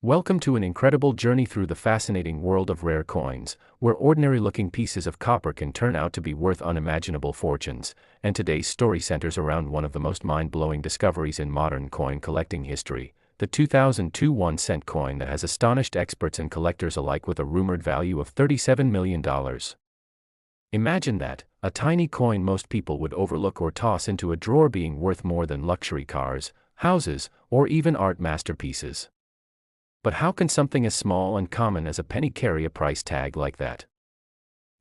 Welcome to an incredible journey through the fascinating world of rare coins, where ordinary-looking pieces of copper can turn out to be worth unimaginable fortunes, and today's story centers around one of the most mind-blowing discoveries in modern coin collecting history, the 2002 1-cent coin that has astonished experts and collectors alike with a rumored value of $37 million. Imagine that, a tiny coin most people would overlook or toss into a drawer being worth more than luxury cars, houses, or even art masterpieces. But how can something as small and common as a penny carry a price tag like that?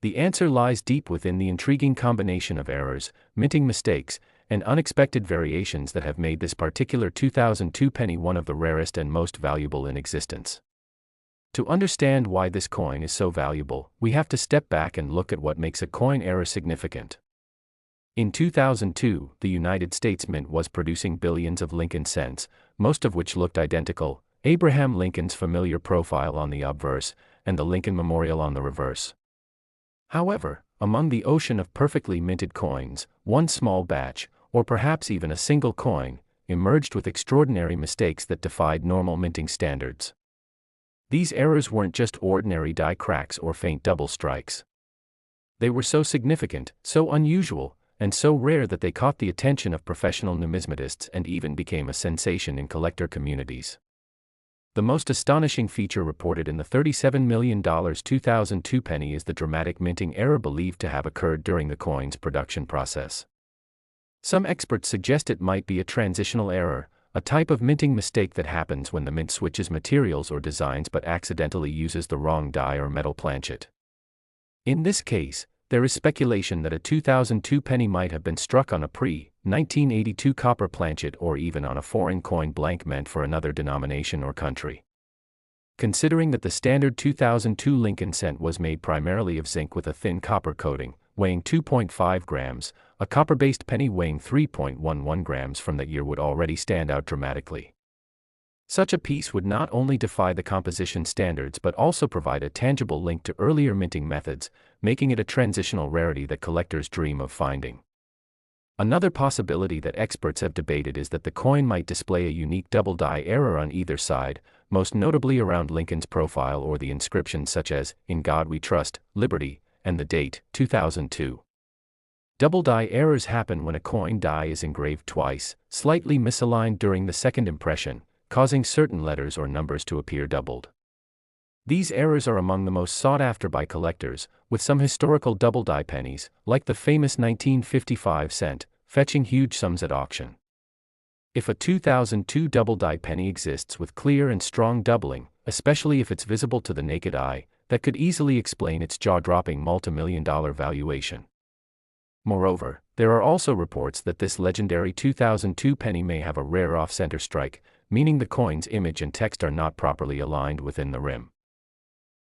The answer lies deep within the intriguing combination of errors, minting mistakes, and unexpected variations that have made this particular 2002 penny one of the rarest and most valuable in existence. To understand why this coin is so valuable, we have to step back and look at what makes a coin error significant. In 2002, the United States Mint was producing billions of Lincoln cents, most of which looked identical: Abraham Lincoln's familiar profile on the obverse, and the Lincoln Memorial on the reverse. However, among the ocean of perfectly minted coins, one small batch, or perhaps even a single coin, emerged with extraordinary mistakes that defied normal minting standards. These errors weren't just ordinary die cracks or faint double strikes. They were so significant, so unusual, and so rare that they caught the attention of professional numismatists and even became a sensation in collector communities. The most astonishing feature reported in the $37 million 2002 penny is the dramatic minting error believed to have occurred during the coin's production process. Some experts suggest it might be a transitional error, a type of minting mistake that happens when the mint switches materials or designs but accidentally uses the wrong die or metal planchet. In this case, there is speculation that a 2002 penny might have been struck on a pre-1982 copper planchet or even on a foreign coin blank meant for another denomination or country. Considering that the standard 2002 Lincoln cent was made primarily of zinc with a thin copper coating, weighing 2.5 grams, a copper-based penny weighing 3.11 grams from that year would already stand out dramatically. Such a piece would not only defy the composition standards but also provide a tangible link to earlier minting methods, making it a transitional rarity that collectors dream of finding. Another possibility that experts have debated is that the coin might display a unique double die error on either side, most notably around Lincoln's profile or the inscriptions such as, "In God We Trust, Liberty," and the date, 2002. Double die errors happen when a coin die is engraved twice, slightly misaligned during the second impression, causing certain letters or numbers to appear doubled. These errors are among the most sought after by collectors, with some historical double die pennies, like the famous 1955 cent, fetching huge sums at auction. If a 2002 double die penny exists with clear and strong doubling, especially if it's visible to the naked eye, that could easily explain its jaw-dropping multi-million-dollar valuation. Moreover, there are also reports that this legendary 2002 penny may have a rare off-center strike, meaning the coin's image and text are not properly aligned within the rim.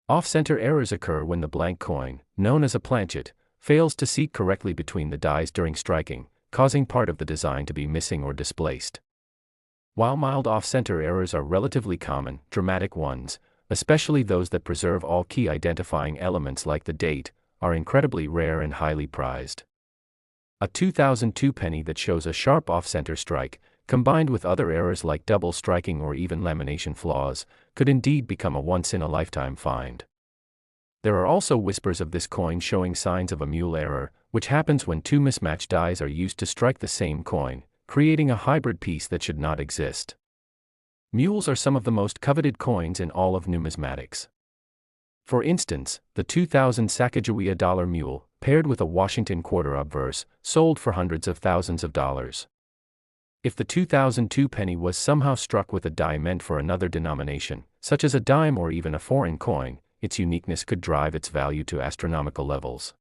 Off-center errors occur when the blank coin, known as a planchet, fails to seat correctly between the dies during striking, causing part of the design to be missing or displaced. While mild off-center errors are relatively common, dramatic ones, especially those that preserve all key identifying elements like the date, are incredibly rare and highly prized. A 2002 penny that shows a sharp off-center strike, combined with other errors like double striking or even lamination flaws, could indeed become a once-in-a-lifetime find. There are also whispers of this coin showing signs of a mule error, which happens when two mismatched dies are used to strike the same coin, creating a hybrid piece that should not exist. Mules are some of the most coveted coins in all of numismatics. For instance, the 2000 Sacagawea dollar mule, paired with a Washington quarter obverse, sold for hundreds of thousands of dollars. If the 2002 penny was somehow struck with a die meant for another denomination, such as a dime or even a foreign coin, its uniqueness could drive its value to astronomical levels.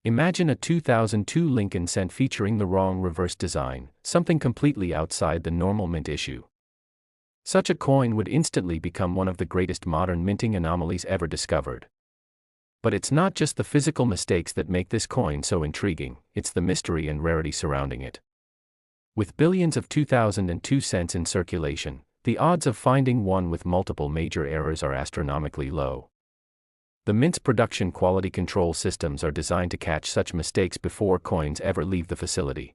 Imagine a 2002 Lincoln cent featuring the wrong reverse design, something completely outside the normal mint issue. Such a coin would instantly become one of the greatest modern minting anomalies ever discovered. But it's not just the physical mistakes that make this coin so intriguing, it's the mystery and rarity surrounding it. With billions of 2002 cents in circulation, the odds of finding one with multiple major errors are astronomically low. The Mint's production quality control systems are designed to catch such mistakes before coins ever leave the facility.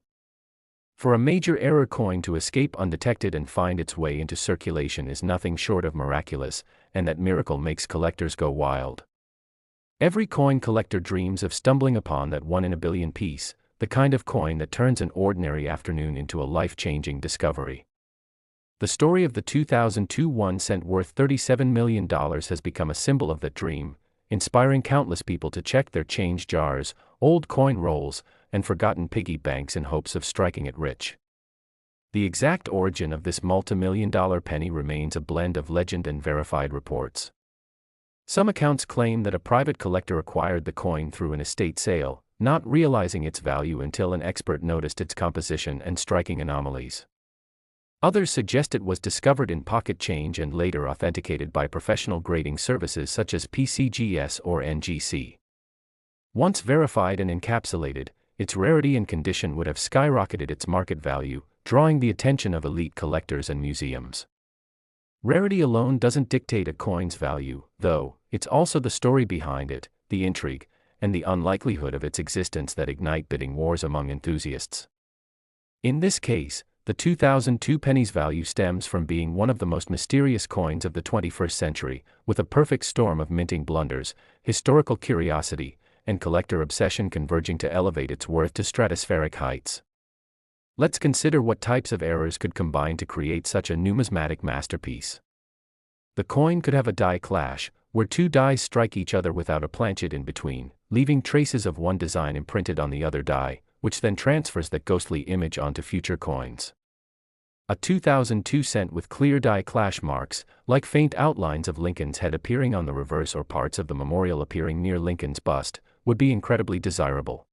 For a major error coin to escape undetected and find its way into circulation is nothing short of miraculous, and that miracle makes collectors go wild. Every coin collector dreams of stumbling upon that one in a billion piece, the kind of coin that turns an ordinary afternoon into a life-changing discovery. The story of the 2002 1 cent worth $37 million has become a symbol of that dream, inspiring countless people to check their change jars, old coin rolls, and forgotten piggy banks in hopes of striking it rich. The exact origin of this multi-million-dollar penny remains a blend of legend and verified reports. Some accounts claim that a private collector acquired the coin through an estate sale, not realizing its value until an expert noticed its composition and striking anomalies. Others suggest it was discovered in pocket change and later authenticated by professional grading services such as PCGS or NGC. Once verified and encapsulated, its rarity and condition would have skyrocketed its market value, drawing the attention of elite collectors and museums. Rarity alone doesn't dictate a coin's value, though. It's also the story behind it, the intrigue, and the unlikelihood of its existence that ignite bidding wars among enthusiasts. In this case, the 2002 penny's value stems from being one of the most mysterious coins of the 21st century, with a perfect storm of minting blunders, historical curiosity, and collector obsession converging to elevate its worth to stratospheric heights. Let's consider what types of errors could combine to create such a numismatic masterpiece. The coin could have a die clash, where two dies strike each other without a planchet in between, leaving traces of one design imprinted on the other die, which then transfers that ghostly image onto future coins. A 2002 cent with clear die clash marks, like faint outlines of Lincoln's head appearing on the reverse or parts of the memorial appearing near Lincoln's bust, would be incredibly desirable.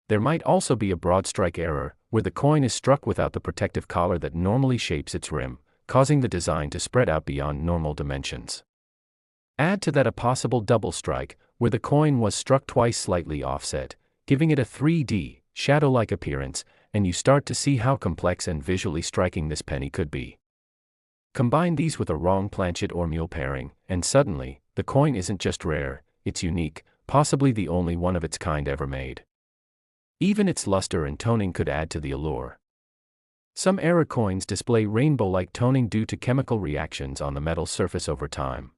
There might also be a broad strike error, where the coin is struck without the protective collar that normally shapes its rim, causing the design to spread out beyond normal dimensions. Add to that a possible double strike, where the coin was struck twice slightly offset, giving it a 3D, shadow-like appearance, and you start to see how complex and visually striking this penny could be. Combine these with a wrong planchet or mule pairing, and suddenly, the coin isn't just rare, it's unique, possibly the only one of its kind ever made. Even its luster and toning could add to the allure. Some error coins display rainbow-like toning due to chemical reactions on the metal surface over time.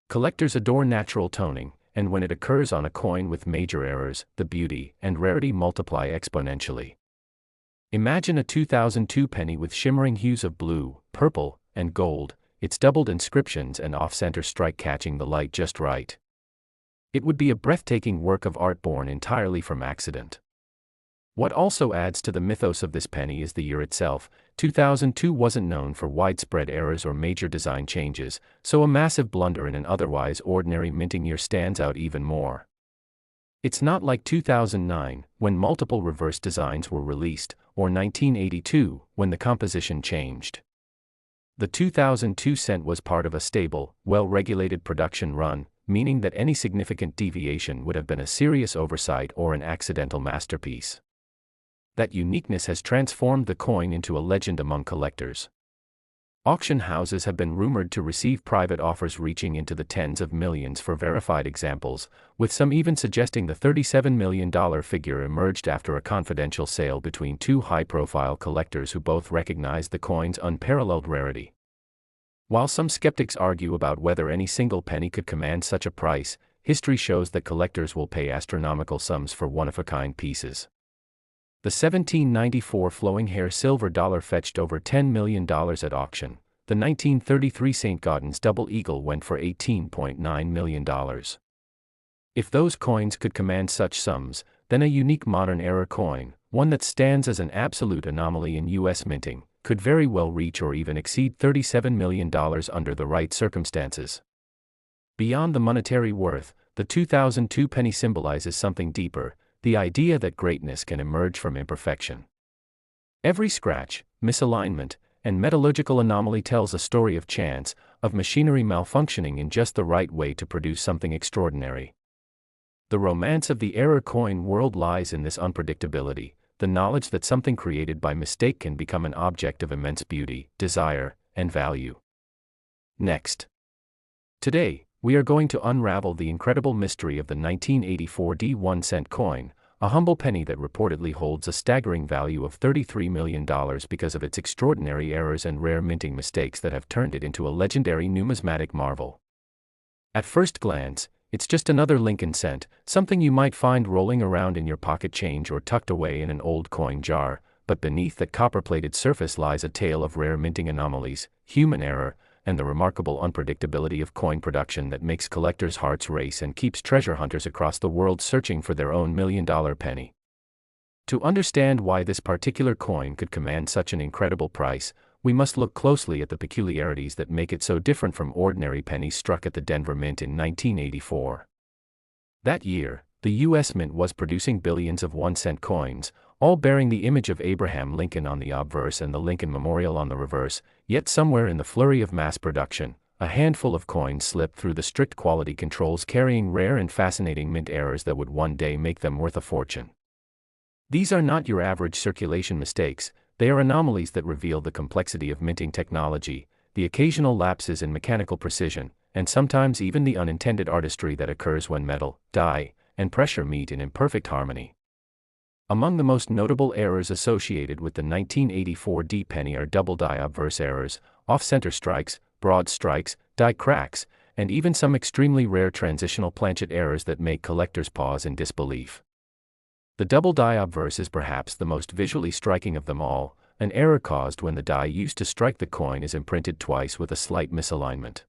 Collectors adore natural toning, and when it occurs on a coin with major errors, the beauty and rarity multiply exponentially. Imagine a 2002 penny with shimmering hues of blue, purple, and gold, its doubled inscriptions and off-center strike catching the light just right. It would be a breathtaking work of art born entirely from accident. What also adds to the mythos of this penny is the year itself. 2002 wasn't known for widespread errors or major design changes, so a massive blunder in an otherwise ordinary minting year stands out even more. It's not like 2009, when multiple reverse designs were released, or 1982, when the composition changed. The 2002 cent was part of a stable, well-regulated production run, meaning that any significant deviation would have been a serious oversight or an accidental masterpiece. That uniqueness has transformed the coin into a legend among collectors. Auction houses have been rumored to receive private offers reaching into the tens of millions for verified examples, with some even suggesting the $37 million figure emerged after a confidential sale between two high-profile collectors who both recognized the coin's unparalleled rarity. While some skeptics argue about whether any single penny could command such a price, history shows that collectors will pay astronomical sums for one-of-a-kind pieces. The 1794 flowing hair silver dollar fetched over $10 million at auction. The 1933 St. Gaudens double eagle went for $18.9 million. If those coins could command such sums, then a unique modern era coin, one that stands as an absolute anomaly in U.S. minting, could very well reach or even exceed $37 million under the right circumstances. Beyond the monetary worth, the 2002 penny symbolizes something deeper, the idea that greatness can emerge from imperfection. Every scratch, misalignment, and metallurgical anomaly tells a story of chance, of machinery malfunctioning in just the right way to produce something extraordinary. The romance of the error coin world lies in this unpredictability, the knowledge that something created by mistake can become an object of immense beauty, desire, and value. Next. Today, we are going to unravel the incredible mystery of the 1984 1 cent coin, a humble penny that reportedly holds a staggering value of $33 million because of its extraordinary errors and rare minting mistakes that have turned it into a legendary numismatic marvel. At first glance, it's just another Lincoln cent, something you might find rolling around in your pocket change or tucked away in an old coin jar, but beneath that copper-plated surface lies a tale of rare minting anomalies, human error, and the remarkable unpredictability of coin production that makes collectors' hearts race and keeps treasure hunters across the world searching for their own million-dollar penny. To understand why this particular coin could command such an incredible price, we must look closely at the peculiarities that make it so different from ordinary pennies struck at the Denver Mint in 1984. That year, the U.S. Mint was producing billions of 1-cent coins, all bearing the image of Abraham Lincoln on the obverse and the Lincoln Memorial on the reverse, yet somewhere in the flurry of mass production, a handful of coins slipped through the strict quality controls carrying rare and fascinating mint errors that would one day make them worth a fortune. These are not your average circulation mistakes, they are anomalies that reveal the complexity of minting technology, the occasional lapses in mechanical precision, and sometimes even the unintended artistry that occurs when metal, die, and pressure meet in imperfect harmony. Among the most notable errors associated with the 1984 D penny are double die obverse errors, off-center strikes, broad strikes, die cracks, and even some extremely rare transitional planchet errors that make collectors pause in disbelief. The double die obverse is perhaps the most visually striking of them all, an error caused when the die used to strike the coin is imprinted twice with a slight misalignment.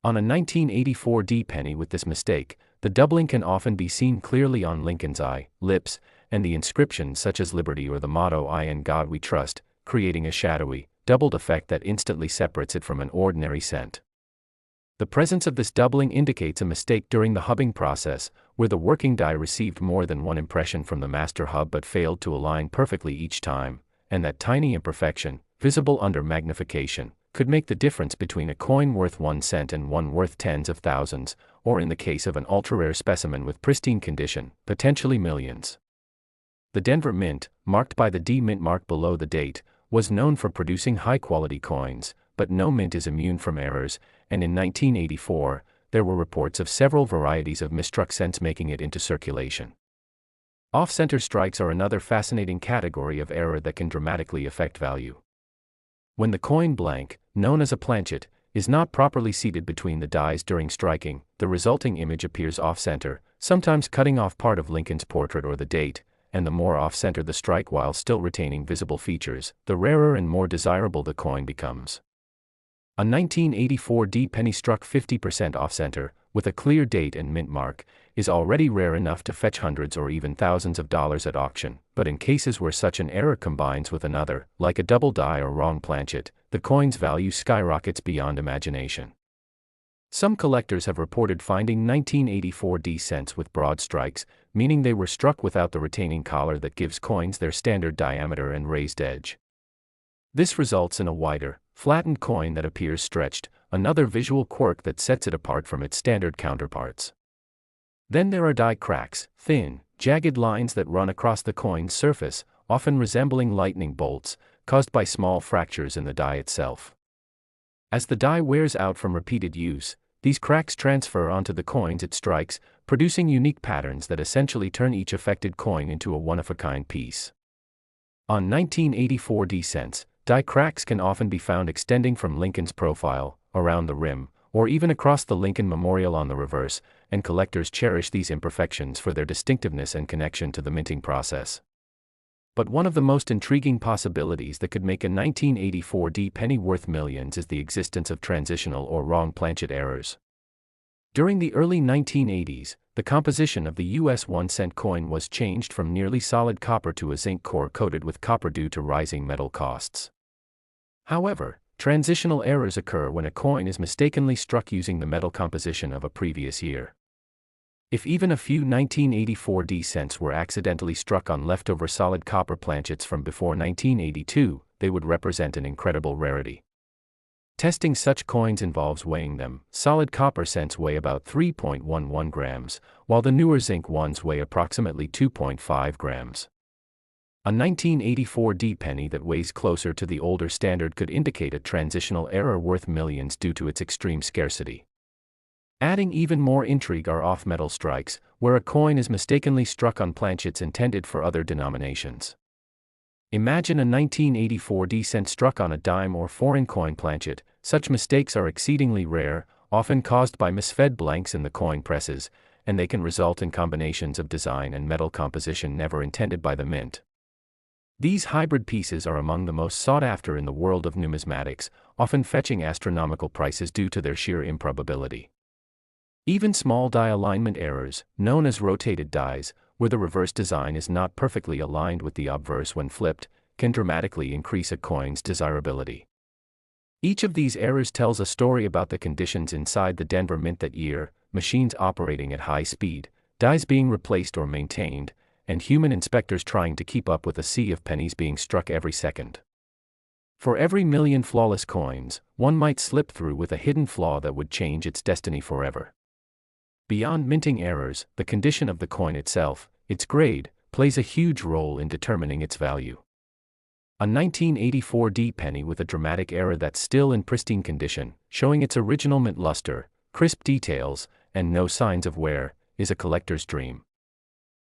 On a 1984 D penny with this mistake, the doubling can often be seen clearly on Lincoln's eye, lips, and the inscriptions such as Liberty or the motto I in God We Trust, creating a shadowy, doubled effect that instantly separates it from an ordinary cent. The presence of this doubling indicates a mistake during the hubbing process, where the working die received more than one impression from the master hub but failed to align perfectly each time, and that tiny imperfection, visible under magnification, could make the difference between a coin worth 1 cent and one worth tens of thousands, or in the case of an ultra-rare specimen with pristine condition, potentially millions. The Denver Mint, marked by the D mint mark below the date, was known for producing high-quality coins, but no mint is immune from errors, and in 1984, there were reports of several varieties of misstruck cents making it into circulation. Off-center strikes are another fascinating category of error that can dramatically affect value. When the coin blank, known as a planchet, is not properly seated between the dies during striking, the resulting image appears off-center, sometimes cutting off part of Lincoln's portrait or the date, and the more off-center the strike while still retaining visible features, the rarer and more desirable the coin becomes. A 1984 D penny struck 50% off-center, with a clear date and mint mark, is already rare enough to fetch hundreds or even thousands of dollars at auction, but in cases where such an error combines with another, like a double die or wrong planchet, the coin's value skyrockets beyond imagination. Some collectors have reported finding 1984 D cents with broad strikes, meaning they were struck without the retaining collar that gives coins their standard diameter and raised edge. This results in a wider, flattened coin that appears stretched, another visual quirk that sets it apart from its standard counterparts. Then there are die cracks, thin, jagged lines that run across the coin's surface, often resembling lightning bolts, caused by small fractures in the die itself. As the die wears out from repeated use, these cracks transfer onto the coins it strikes, producing unique patterns that essentially turn each affected coin into a one-of-a-kind piece. On 1984 D cents, die cracks can often be found extending from Lincoln's profile, around the rim, or even across the Lincoln Memorial on the reverse, and collectors cherish these imperfections for their distinctiveness and connection to the minting process. But one of the most intriguing possibilities that could make a 1984 D penny worth millions is the existence of transitional or wrong planchet errors. During the early 1980s, the composition of the US 1-cent coin was changed from nearly solid copper to a zinc core coated with copper due to rising metal costs. However, transitional errors occur when a coin is mistakenly struck using the metal composition of a previous year. If even a few 1984 D cents were accidentally struck on leftover solid copper planchets from before 1982, they would represent an incredible rarity. Testing such coins involves weighing them. Solid copper cents weigh about 3.11 grams, while the newer zinc ones weigh approximately 2.5 grams. A 1984 D penny that weighs closer to the older standard could indicate a transitional error worth millions due to its extreme scarcity. Adding even more intrigue are off-metal strikes, where a coin is mistakenly struck on planchets intended for other denominations. Imagine a 1984 D-cent struck on a dime or foreign coin planchet. Such mistakes are exceedingly rare, often caused by misfed blanks in the coin presses, and they can result in combinations of design and metal composition never intended by the mint. These hybrid pieces are among the most sought after in the world of numismatics, often fetching astronomical prices due to their sheer improbability. Even small die alignment errors, known as rotated dies, where the reverse design is not perfectly aligned with the obverse when flipped, can dramatically increase a coin's desirability. Each of these errors tells a story about the conditions inside the Denver Mint that year: machines operating at high speed, dies being replaced or maintained, and human inspectors trying to keep up with a sea of pennies being struck every second. For every million flawless coins, one might slip through with a hidden flaw that would change its destiny forever. Beyond minting errors, the condition of the coin itself, its grade, plays a huge role in determining its value. A 1984 D penny with a dramatic error that's still in pristine condition, showing its original mint luster, crisp details, and no signs of wear, is a collector's dream.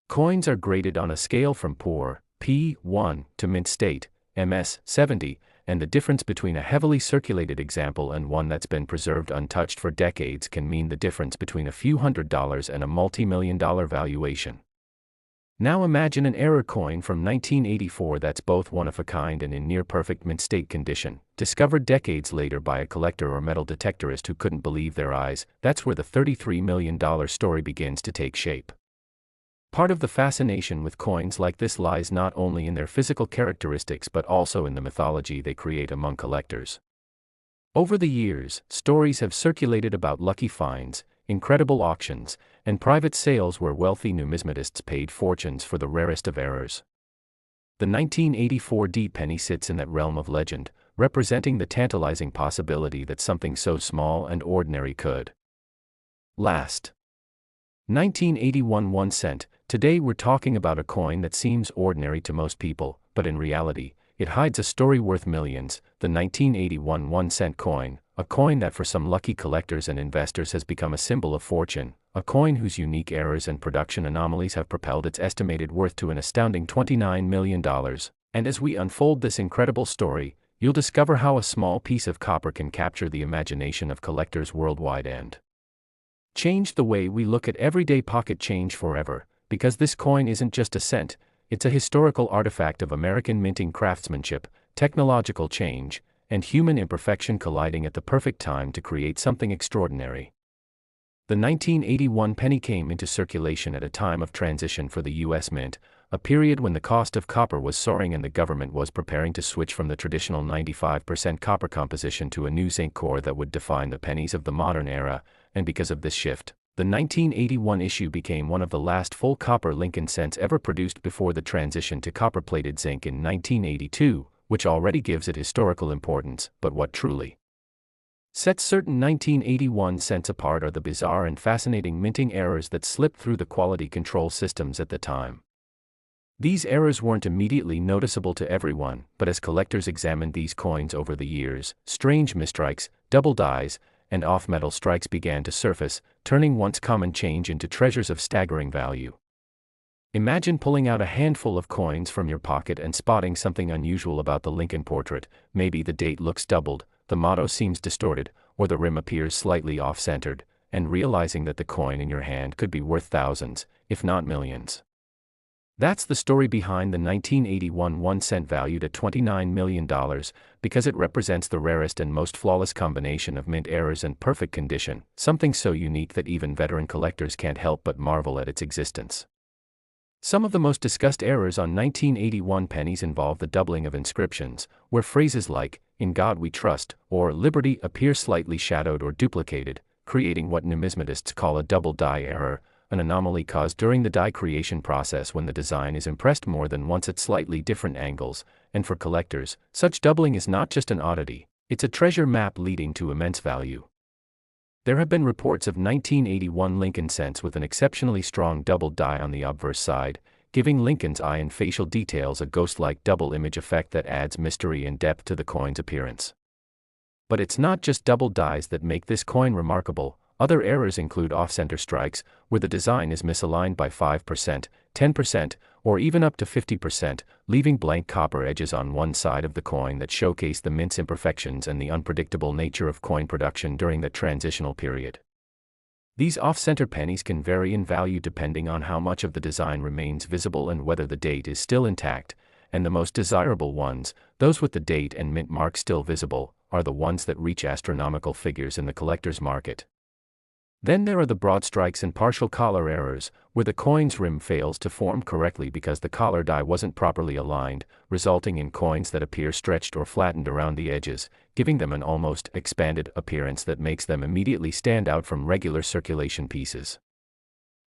Coins are graded on a scale from poor, P1, to mint state, MS 70, and the difference between a heavily circulated example and one that's been preserved untouched for decades can mean the difference between a few $100s and a multi-million-dollar valuation. Now imagine an error coin from 1984 that's both one of a kind and in near-perfect mint state condition, discovered decades later by a collector or metal detectorist who couldn't believe their eyes. That's where the $33 million story begins to take shape. Part of the fascination with coins like this lies not only in their physical characteristics but also in the mythology they create among collectors. Over the years, stories have circulated about lucky finds, incredible auctions, and private sales where wealthy numismatists paid fortunes for the rarest of errors. The 1984 D penny sits in that realm of legend, representing the tantalizing possibility that something so small and ordinary could last. 1981 1 cent. Today we're talking about a coin that seems ordinary to most people, but in reality, it hides a story worth millions: the 1981 1 cent coin, a coin that for some lucky collectors and investors has become a symbol of fortune, a coin whose unique errors and production anomalies have propelled its estimated worth to an astounding $29 million. And as we unfold this incredible story, you'll discover how a small piece of copper can capture the imagination of collectors worldwide and change the way we look at everyday pocket change forever, because this coin isn't just a cent, it's a historical artifact of American minting craftsmanship, technological change, and human imperfection colliding at the perfect time to create something extraordinary. The 1981 penny came into circulation at a time of transition for the U.S. Mint, a period when the cost of copper was soaring and the government was preparing to switch from the traditional 95% copper composition to a new zinc core that would define the pennies of the modern era, and because of this shift, the 1981 issue became one of the last full copper Lincoln cents ever produced before the transition to copper-plated zinc in 1982, which already gives it historical importance. But what truly sets certain 1981 cents apart are the bizarre and fascinating minting errors that slipped through the quality control systems at the time. These errors weren't immediately noticeable to everyone, but as collectors examined these coins over the years, strange misstrikes, double dies, and off-metal strikes began to surface, turning once common change into treasures of staggering value. Imagine pulling out a handful of coins from your pocket and spotting something unusual about the Lincoln portrait. Maybe the date looks doubled, the motto seems distorted, or the rim appears slightly off-centered, and realizing that the coin in your hand could be worth thousands, if not millions. That's the story behind the 1981 1 cent valued at $29 million, because it represents the rarest and most flawless combination of mint errors and perfect condition, something so unique that even veteran collectors can't help but marvel at its existence. Some of the most discussed errors on 1981 pennies involve the doubling of inscriptions, where phrases like, "In God We Trust," or "Liberty" appear slightly shadowed or duplicated, creating what numismatists call a double die error, an anomaly caused during the die creation process when the design is impressed more than once at slightly different angles. And for collectors, such doubling is not just an oddity, it's a treasure map leading to immense value. There have been reports of 1981 Lincoln cents with an exceptionally strong double die on the obverse side, giving Lincoln's eye and facial details a ghost-like double image effect that adds mystery and depth to the coin's appearance. But it's not just double dies that make this coin remarkable. Other errors include off-center strikes, where the design is misaligned by 5%, 10%, or even up to 50%, leaving blank copper edges on one side of the coin that showcase the mint's imperfections and the unpredictable nature of coin production during the transitional period. These off-center pennies can vary in value depending on how much of the design remains visible and whether the date is still intact, and the most desirable ones, those with the date and mint mark still visible, are the ones that reach astronomical figures in the collector's market. Then there are the broad strikes and partial collar errors, where the coin's rim fails to form correctly because the collar die wasn't properly aligned, resulting in coins that appear stretched or flattened around the edges, giving them an almost expanded appearance that makes them immediately stand out from regular circulation pieces.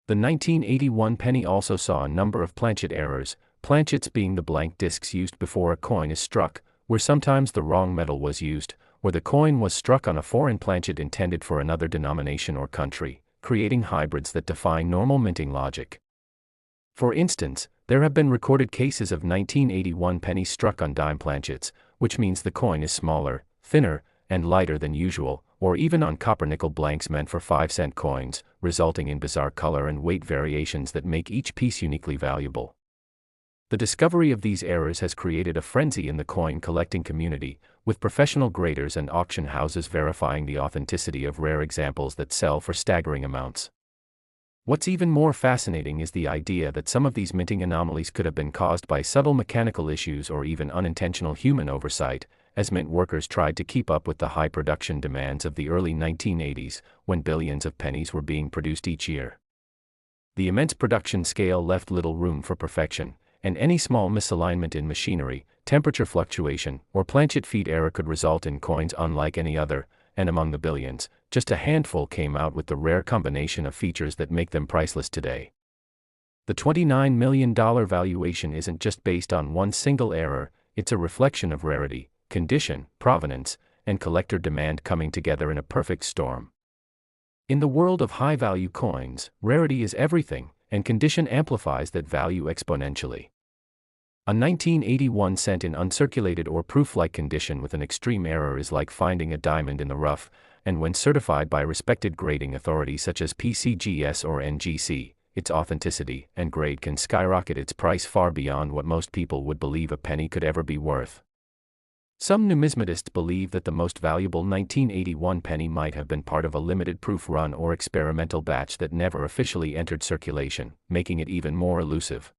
The 1981 penny also saw a number of planchet errors, planchets being the blank discs used before a coin is struck, where sometimes the wrong metal was used, or the coin was struck on a foreign planchet intended for another denomination or country, creating hybrids that defy normal minting logic. For instance, there have been recorded cases of 1981 pennies struck on dime planchets, which means the coin is smaller, thinner, and lighter than usual, or even on copper-nickel blanks meant for 5-cent coins, resulting in bizarre color and weight variations that make each piece uniquely valuable. The discovery of these errors has created a frenzy in the coin collecting community, with professional graders and auction houses verifying the authenticity of rare examples that sell for staggering amounts. What's even more fascinating is the idea that some of these minting anomalies could have been caused by subtle mechanical issues or even unintentional human oversight, as mint workers tried to keep up with the high production demands of the early 1980s, when billions of pennies were being produced each year. The immense production scale left little room for perfection, and any small misalignment in machinery, temperature fluctuation, or planchet feed error could result in coins unlike any other, and among the billions, just a handful came out with the rare combination of features that make them priceless today. The $29 million valuation isn't just based on one single error, it's a reflection of rarity, condition, provenance, and collector demand coming together in a perfect storm. In the world of high-value coins, rarity is everything, and condition amplifies that value exponentially. A 1981 cent in uncirculated or proof-like condition with an extreme error is like finding a diamond in the rough, and when certified by respected grading authorities such as PCGS or NGC, its authenticity and grade can skyrocket its price far beyond what most people would believe a penny could ever be worth. Some numismatists believe that the most valuable 1981 penny might have been part of a limited proof run or experimental batch that never officially entered circulation, making it even more elusive.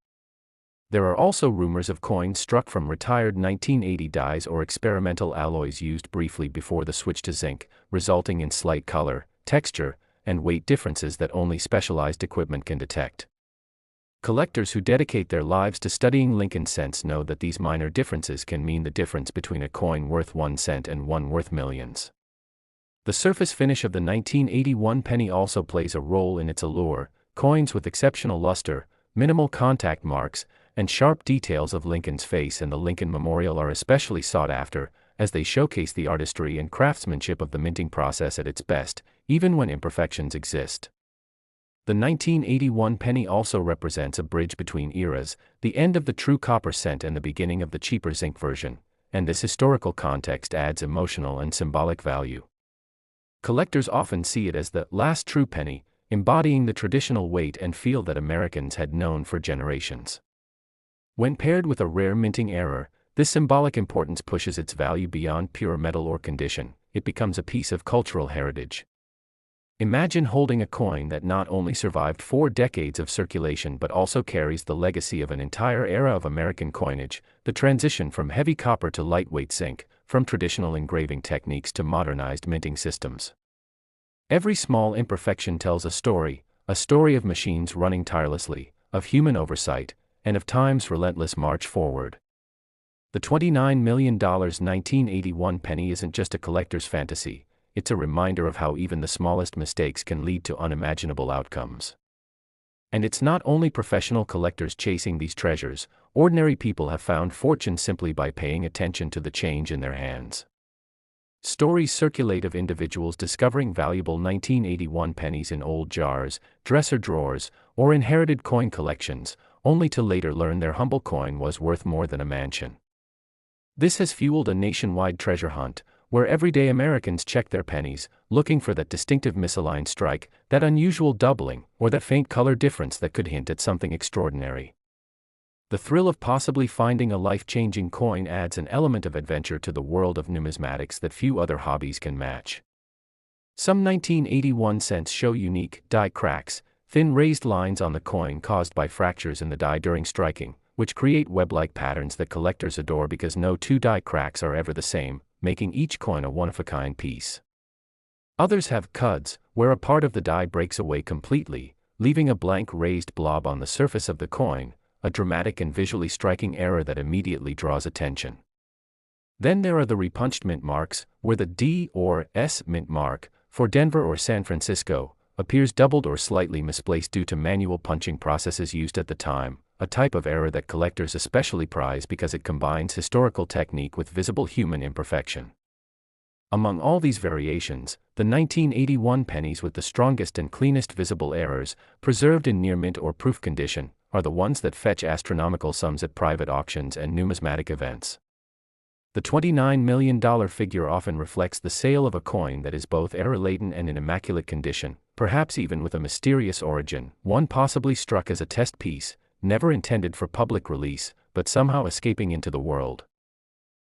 There are also rumors of coins struck from retired 1980 dies or experimental alloys used briefly before the switch to zinc, resulting in slight color, texture, and weight differences that only specialized equipment can detect. Collectors who dedicate their lives to studying Lincoln cents know that these minor differences can mean the difference between a coin worth 1 cent and one worth millions. The surface finish of the 1981 penny also plays a role in its allure. Coins with exceptional luster, minimal contact marks, and sharp details of Lincoln's face and the Lincoln Memorial are especially sought after, as they showcase the artistry and craftsmanship of the minting process at its best, even when imperfections exist. The 1981 penny also represents a bridge between eras, the end of the true copper cent and the beginning of the cheaper zinc version, and this historical context adds emotional and symbolic value. Collectors often see it as the last true penny, embodying the traditional weight and feel that Americans had known for generations. When paired with a rare minting error, this symbolic importance pushes its value beyond pure metal or condition. It becomes a piece of cultural heritage. Imagine holding a coin that not only survived 4 decades of circulation but also carries the legacy of an entire era of American coinage, the transition from heavy copper to lightweight zinc, from traditional engraving techniques to modernized minting systems. Every small imperfection tells a story of machines running tirelessly, of human oversight, and of time's relentless march forward. The $29 million 1981 penny isn't just a collector's fantasy. It's a reminder of how even the smallest mistakes can lead to unimaginable outcomes. And it's not only professional collectors chasing these treasures, ordinary people have found fortune simply by paying attention to the change in their hands. Stories circulate of individuals discovering valuable 1981 pennies in old jars, dresser drawers, or inherited coin collections, only to later learn their humble coin was worth more than a mansion. This has fueled a nationwide treasure hunt, where everyday Americans check their pennies, looking for that distinctive misaligned strike, that unusual doubling, or that faint color difference that could hint at something extraordinary. The thrill of possibly finding a life-changing coin adds an element of adventure to the world of numismatics that few other hobbies can match. Some 1981 cents show unique die cracks, thin raised lines on the coin caused by fractures in the die during striking, which create web-like patterns that collectors adore because no two die cracks are ever the same, making each coin a one-of-a-kind piece. Others have cuds, where a part of the die breaks away completely, leaving a blank raised blob on the surface of the coin, a dramatic and visually striking error that immediately draws attention. Then there are the repunched mint marks, where the D or S mint mark, for Denver or San Francisco, appears doubled or slightly misplaced due to manual punching processes used at the time, a type of error that collectors especially prize because it combines historical technique with visible human imperfection. Among all these variations, the 1981 pennies with the strongest and cleanest visible errors, preserved in near mint or proof condition, are the ones that fetch astronomical sums at private auctions and numismatic events. The $29 million figure often reflects the sale of a coin that is both error-laden and in immaculate condition, perhaps even with a mysterious origin, one possibly struck as a test piece, never intended for public release, but somehow escaping into the world.